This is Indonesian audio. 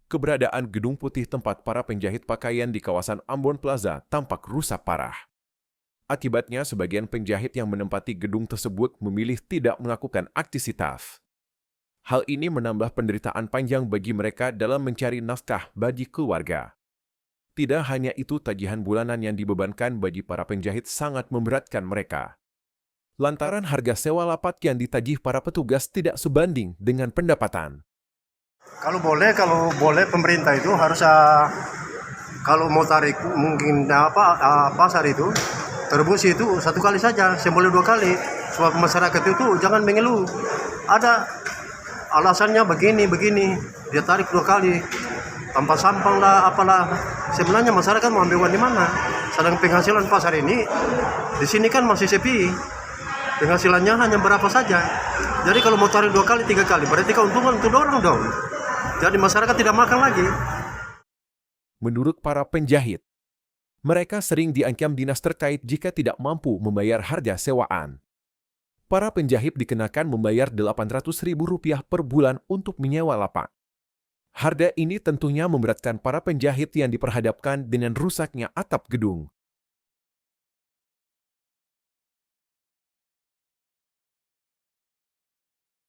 keberadaan gedung putih tempat para penjahit pakaian di kawasan Ambon Plaza tampak rusak parah. Akibatnya, sebagian penjahit yang menempati gedung tersebut memilih tidak melakukan aktivitas. Hal ini menambah penderitaan panjang bagi mereka dalam mencari nafkah bagi keluarga. Tidak hanya itu, tagihan bulanan yang dibebankan bagi para penjahit sangat memberatkan mereka. Lantaran harga sewa lapak yang ditagih para petugas tidak sebanding dengan pendapatan. Kalau boleh pemerintah itu harus kalau mau tarik mungkin pasar itu terbus itu 1 kali saja, boleh 2 kali. Sebab masyarakat itu jangan mengeluh. Ada alasannya begini, dia tarik 2 kali. Tanpa sampang lah, apalah. Sebenarnya masyarakat mau ambil uang di mana? Sedang penghasilan pasar ini di sini kan masih sepi. Penghasilannya hanya berapa saja. Jadi kalau mau tarik 2 kali, 3 kali, berarti keuntungan untuk orang dong. Jadi masyarakat tidak makan lagi. Menurut para penjahit, mereka sering diancam dinas terkait jika tidak mampu membayar harga sewaan. Para penjahit dikenakan membayar Rp800.000 per bulan untuk menyewa lapak. Harga ini tentunya memberatkan para penjahit yang diperhadapkan dengan rusaknya atap gedung.